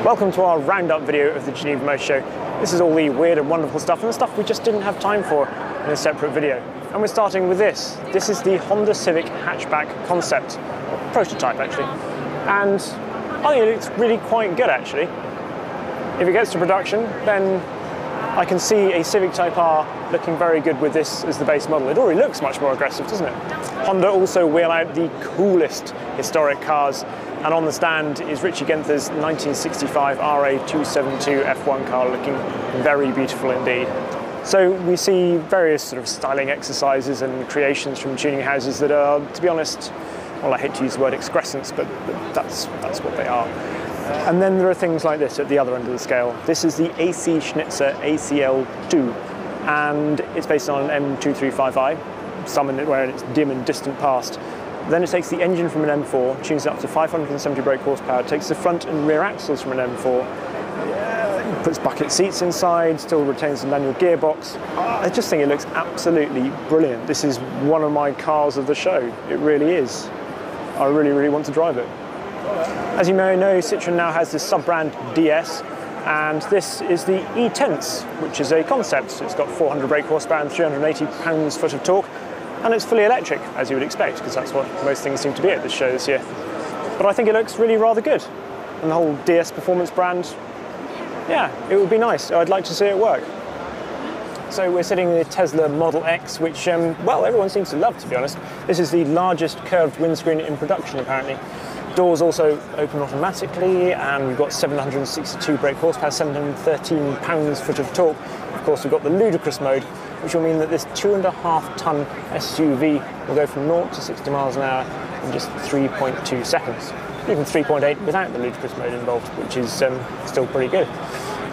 Welcome to our roundup video of the Geneva Motor Show. This is all the weird and wonderful stuff and the stuff we just didn't have time for in a separate video. And we're starting with this. This is the Honda Civic hatchback concept, prototype actually. And I think it looks really quite good actually. If it gets to production, then I can see a Civic Type R looking very good with this as the base model. It already looks much more aggressive, doesn't it? Honda also wheel out the coolest historic cars, and on the stand is Richie Genther's 1965 RA272 F1 car, looking very beautiful indeed. So we see various sort of styling exercises and creations from tuning houses that are, to be honest, well, I hate to use the word excrescence, but that's what they are. And then there are things like this at the other end of the scale. This is the AC Schnitzer ACL2, and it's based on an M235i, some in it where it's dim and distant past. Then it takes the engine from an M4, tunes it up to 570 brake horsepower, takes the front and rear axles from an M4, puts bucket seats inside, still retains the manual gearbox. I just think it looks absolutely brilliant. This is one of my cars of the show. It really is. I really, really want to drive it. As you may know, Citroën now has this sub-brand DS, and this is the E-Tense, which is a concept. It's got 400 brake horsepower and 380 pounds-foot of torque, and it's fully electric, as you would expect, because that's what most things seem to be at this show this year. But I think it looks really rather good. And the whole DS Performance brand, yeah, it would be nice. I'd like to see it work. So we're sitting in the Tesla Model X, which, well, everyone seems to love, to be honest. This is the largest curved windscreen in production, apparently. Doors also open automatically, and we've got 762 brake horsepower, 713 pounds-foot of torque. Of course, we've got the ludicrous mode, which will mean that this 2.5-ton SUV will go from 0 to 60 miles an hour in just 3.2 seconds. Even 3.8 without the ludicrous mode involved, which is still pretty good.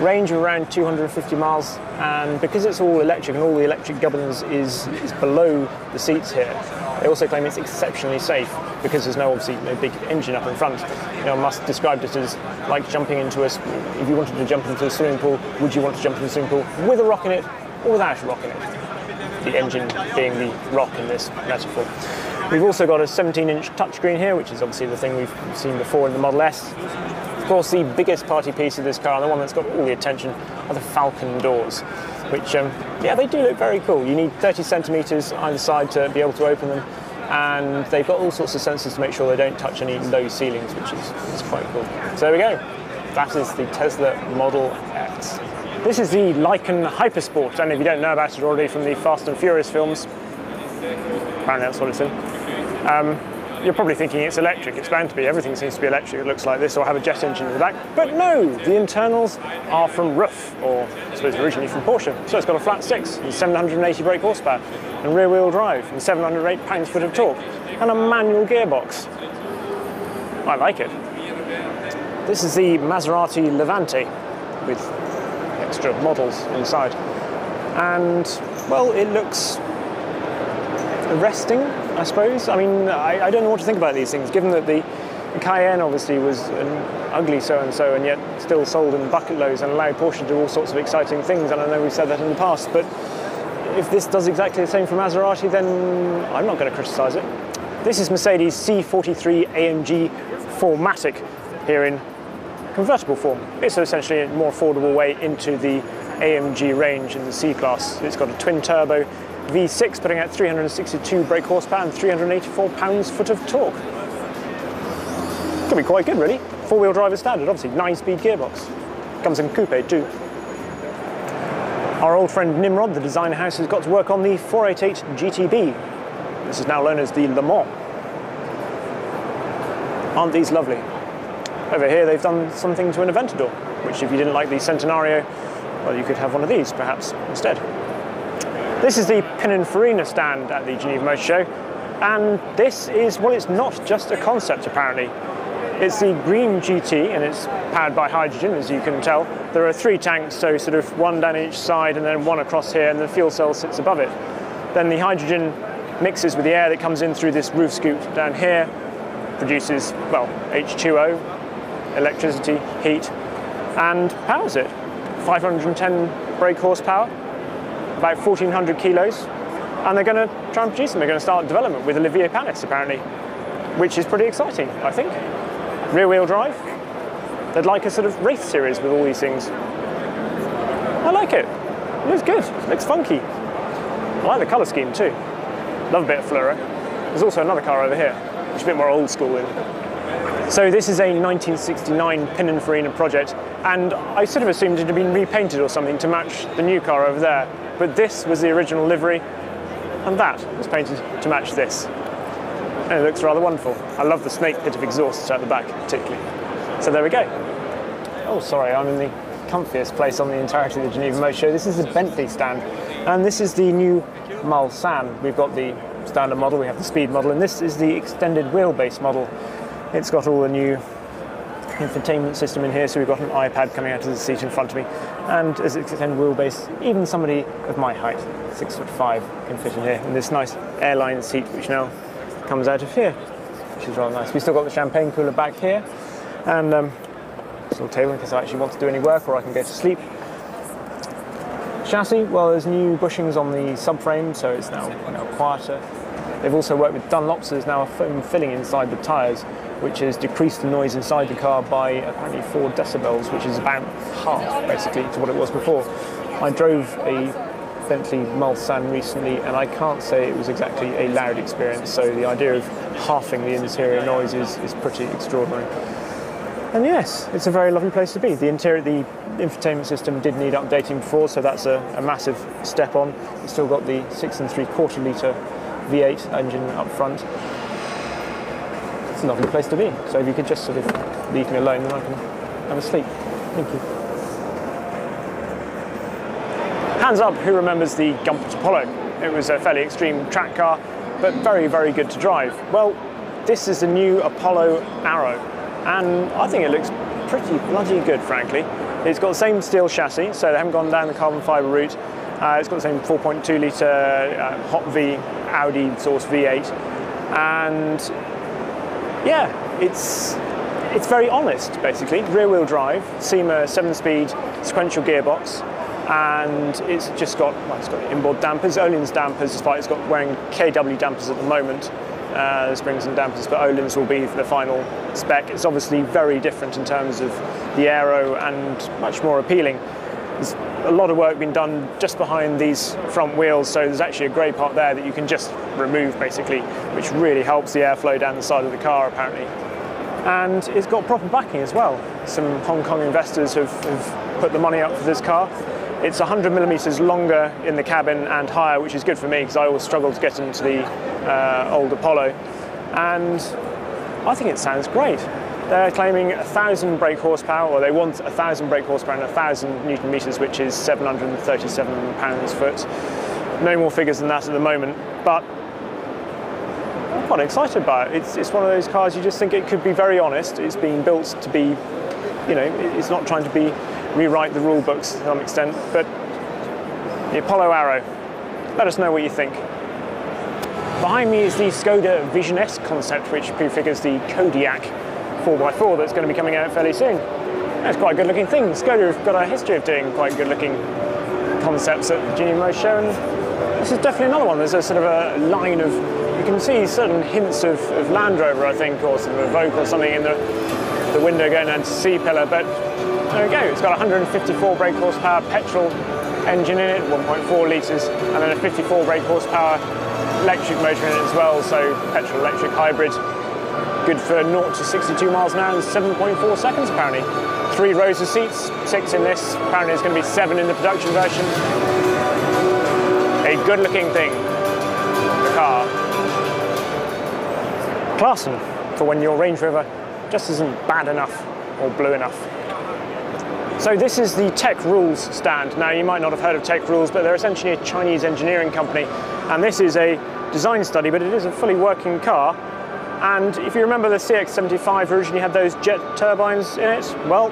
Range of around 250 miles, and because it's all electric and all the electric governance is below the seats here, they also claim it's exceptionally safe because there's obviously no big engine up in front. You know, Musk described it as like jumping into if you wanted to jump into a swimming pool, would you want to jump into a swimming pool with a rock in it or without a rock in it? The engine being the rock in this metaphor. We've also got a 17-inch touchscreen here, which is obviously the thing we've seen before in the Model S. Of course, the biggest party piece of this car, and the one that's got all the attention, are the Falcon doors, which, yeah, they do look very cool. You need 30 centimetres either side to be able to open them, and they've got all sorts of sensors to make sure they don't touch any low ceilings, which is quite cool. So there we go. That is the Tesla Model X. This is the Lykan Hypersport, and if you don't know about it already from the Fast and Furious films, apparently that's what it's in. You're probably thinking it's electric. It's bound to be. Everything seems to be electric. It looks like this, or have a jet engine in the back. But no, the internals are from RUF, or I suppose originally from Porsche. So it's got a flat six and 780 brake horsepower, and rear-wheel drive, and 708 pounds-foot of torque, and a manual gearbox. I like it. This is the Maserati Levante with extra models inside, and well, it looks arresting, I suppose. I mean, I don't know what to think about these things, given that the Cayenne obviously was an ugly so-and-so and yet still sold in bucket loads and allowed Porsche to do all sorts of exciting things, and I know we've said that in the past, but if this does exactly the same for Maserati, then I'm not going to criticise it. This is Mercedes C43 AMG 4MATIC here in convertible form. It's essentially a more affordable way into the AMG range in the C-Class. It's got a twin-turbo V6 putting out 362 brake horsepower and 384 pounds-foot of torque. Could be quite good, really. Four-wheel drive is standard, obviously. 9-speed gearbox. Comes in coupe too. Our old friend Nimrod, the design house, has got to work on the 488 GTB. This is now known as the Le Mans. Aren't these lovely? Over here they've done something to an Aventador, which if you didn't like the Centenario, well, you could have one of these perhaps instead. This is the Pininfarina stand at the Geneva Motor Show, and this is, well, it's not just a concept apparently. It's the Green GT, and it's powered by hydrogen, as you can tell. There are 3 tanks, so sort of one down each side and then one across here, and the fuel cell sits above it. Then the hydrogen mixes with the air that comes in through this roof scoop down here, produces, well, H2O, electricity, heat, and powers it. 510 brake horsepower, about 1,400 kilos, and they're going to try and produce them. They're going to start development with Olivier Panis, apparently, which is pretty exciting, I think. Rear-wheel drive, They'd like a sort of race series with all these things. I like it. It looks good. It looks funky. I like the colour scheme too. Love a bit of fluoro. There's also another car over here, which is a bit more old school in. So this is a 1969 Pininfarina project, and I sort of assumed it had been repainted or something to match the new car over there. But this was the original livery, and that was painted to match this. And it looks rather wonderful. I love the snake pit of exhausts at the back, particularly. So there we go. Oh, sorry, I'm in the comfiest place on the entirety of the Geneva Motor Show. This is the Bentley stand, and this is the new Mulsanne. We've got the standard model, we have the speed model, and this is the extended wheelbase model. It's got all the new infotainment system in here, so we've got an iPad coming out of the seat in front of me, and as it's extended wheelbase, even somebody of my height, 6'5", can fit in here in this nice airline seat, which now comes out of here, which is rather nice. We've still got the champagne cooler back here, and little table in case I actually want to do any work or I can go to sleep. Chassis, well, there's new bushings on the subframe, so it's now quieter. They've also worked with Dunlop, so there's now a foam filling inside the tyres, which has decreased the noise inside the car by apparently 4 decibels, which is about half, basically, to what it was before. I drove a Bentley Mulsanne recently, and I can't say it was exactly a loud experience, so the idea of halving the interior noise is pretty extraordinary. And yes, it's a very lovely place to be. The infotainment system did need updating before, so that's a massive step on. It's still got the 6 3/4 litre V8 engine up front. It's a lovely place to be. So if you could just sort of leave me alone, then I can have a sleep. Thank you. Hands up, who remembers the Gumpert Apollo? It was a fairly extreme track car, but very, very good to drive. Well, this is the new Apollo Arrow, and I think it looks pretty bloody good, frankly. It's got the same steel chassis, so they haven't gone down the carbon fibre route. It's got the same 4.2 litre hot V Audi source V8, and yeah, it's very honest, basically. Rear-wheel drive, SEMA 7-speed sequential gearbox, and it's just got, well, it's got inboard dampers, Öhlins dampers, despite it's got wearing KW dampers at the moment. Springs and dampers, but Öhlins will be the final spec. It's obviously very different in terms of the aero and much more appealing. There's a lot of work being done just behind these front wheels, so there's actually a grey part there that you can just remove, basically, which really helps the airflow down the side of the car, apparently. And it's got proper backing as well. Some Hong Kong investors have put the money up for this car. It's 100mm longer in the cabin and higher, which is good for me because I always struggle to get into the old Apollo. And I think it sounds great. They're claiming 1,000 brake horsepower, or they want 1,000 brake horsepower and 1,000 Newton meters, which is 737 pounds-foot. No more figures than that at the moment, but I'm quite excited by it. It's one of those cars you just think it could be very honest. It's being built to be, you know, it's not trying to rewrite the rule books to some extent, but the Apollo Arrow. Let us know what you think. Behind me is the Skoda Vision S concept, which prefigures the Kodiaq 4x4 that's going to be coming out fairly soon. It's quite a good looking thing. Skoda have got a history of doing quite good looking concepts at the Geneva Motor Show, and this is definitely another one. There's a sort of a line of, you can see certain hints of Land Rover, I think, or sort of a Vogue or something in the window going down to C-pillar, but there we go. It's got 154 brake horsepower petrol engine in it, 1.4 litres, and then a 54 brake horsepower electric motor in it as well, so petrol electric hybrid. Good for 0 to 62 miles an hour in 7.4 seconds, apparently. 3 rows of seats, 6 in this. Apparently there's going to be 7 in the production version. A good looking thing, the car. Classen, for when your Range Rover just isn't bad enough or blue enough. So this is the Tech Rules stand. Now, you might not have heard of Tech Rules, but they're essentially a Chinese engineering company, and this is a design study, but it is a fully working car. And if you remember the CX-75 originally had those jet turbines in it, well,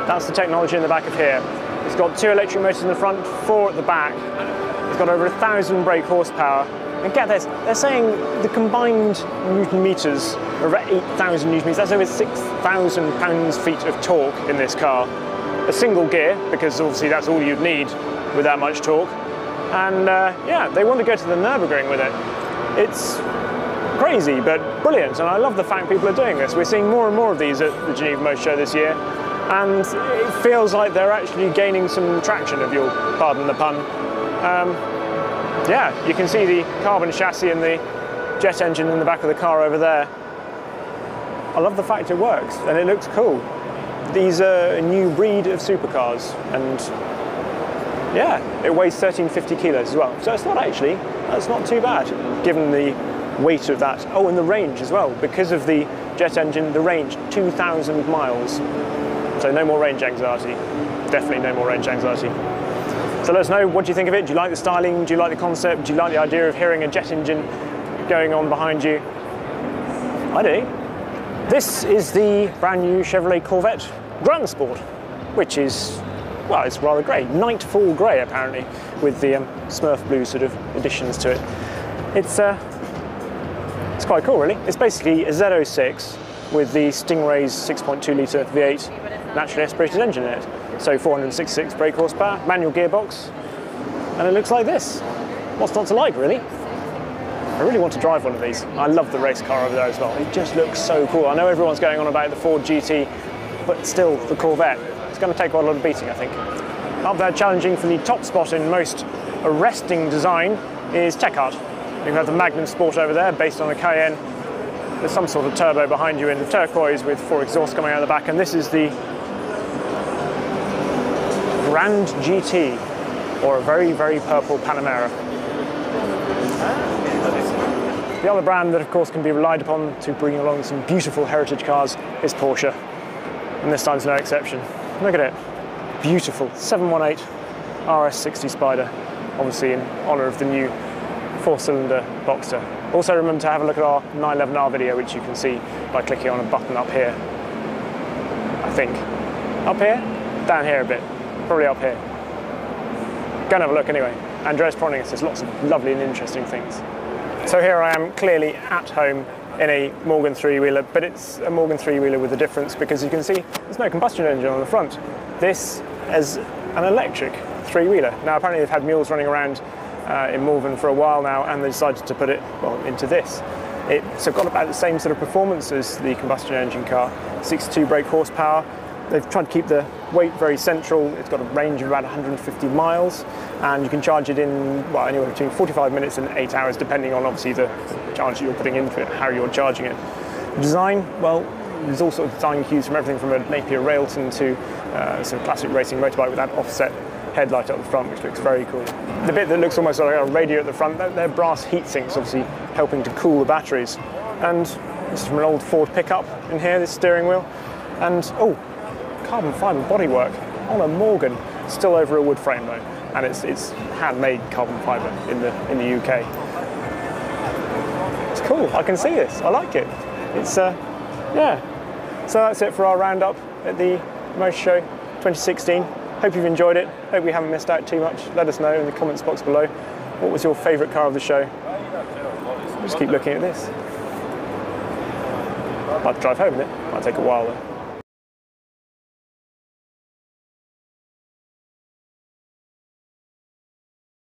that's the technology in the back of here. It's got 2 electric motors in the front, 4 at the back. It's got over 1,000 brake horsepower. And get this, they're saying the combined Newton meters are over 8,000 Newton meters. That's over 6,000 pounds-feet of torque in this car. A single gear, because obviously that's all you'd need with that much torque. And yeah, they want to go to the Nürburgring with it. It's crazy, but brilliant, and I love the fact people are doing this. We're seeing more and more of these at the Geneva Motor Show this year, and it feels like they're actually gaining some traction, if you'll pardon the pun. Yeah, you can see the carbon chassis and the jet engine in the back of the car over there. I love the fact it works and it looks cool. These are a new breed of supercars, and yeah, it weighs 1350 kilos as well. So it's not actually, that's not too bad, given the weight of that. Oh, and the range as well. Because of the jet engine, the range, 2,000 miles. So no more range anxiety. Definitely no more range anxiety. So let us know, what do you think of it? Do you like the styling? Do you like the concept? Do you like the idea of hearing a jet engine going on behind you? I do. This is the brand new Chevrolet Corvette Grand Sport, which is, well, it's rather grey. Nightfall grey, apparently, with the Smurf blue sort of additions to it. It's quite cool, really. It's basically a Z06 with the Stingray's 6.2 litre V8 naturally aspirated engine in it. So 466 brake horsepower, manual gearbox, and it looks like this. What's not to like, really? I really want to drive one of these. I love the race car over there as well. It just looks so cool. I know everyone's going on about the Ford GT, but still, the Corvette. It's going to take quite a lot of beating, I think. Up there challenging for the top spot in most arresting design is Tecart. You have the Magnum Sport over there, based on a Cayenne. There's some sort of turbo behind you in turquoise with 4 exhausts coming out of the back, and this is the Grand GT, or a very, very purple Panamera. The other brand that, of course, can be relied upon to bring along some beautiful heritage cars is Porsche, and this time's no exception. Look at it, beautiful 718 RS60 Spider, obviously in honour of the new 4-cylinder Boxster. Also remember to have a look at our 911R video, which you can see by clicking on a button up here. I think. Up here? Down here a bit. Probably up here. Go and have a look anyway. Andreas Proningus says lots of lovely and interesting things. So here I am, clearly at home in a Morgan 3-wheeler, but it's a Morgan 3-wheeler with a difference, because you can see there's no combustion engine on the front. This is an electric 3-wheeler. Now apparently they've had mules running around in Malvern for a while now, and they decided to put it, well, into this. It's got about the same sort of performance as the combustion engine car, 62 brake horsepower. They've tried to keep the weight very central. It's got a range of about 150 miles, and you can charge it in, well, anywhere between 45 minutes and 8 hours, depending on obviously the charge that you're putting into it, how you're charging it. Design, well, there's all sorts of design cues, from everything from a Napier Railton to some classic racing motorbike with that offset headlight up the front, which looks very cool. The bit that looks almost like a radio at the front, they're brass heat sinks, obviously helping to cool the batteries. And this is from an old Ford pickup in here, this steering wheel. And, oh, carbon fibre bodywork on a Morgan, still over a wood frame though, and it's handmade carbon fibre in the UK. It's cool. I can see this. I like it. It's yeah. So that's it for our roundup at the Motor Show 2016. Hope you've enjoyed it. Hope we haven't missed out too much. Let us know in the comments box below. What was your favourite car of the show? Just keep looking at this. I'd drive home with it. Might take a while though.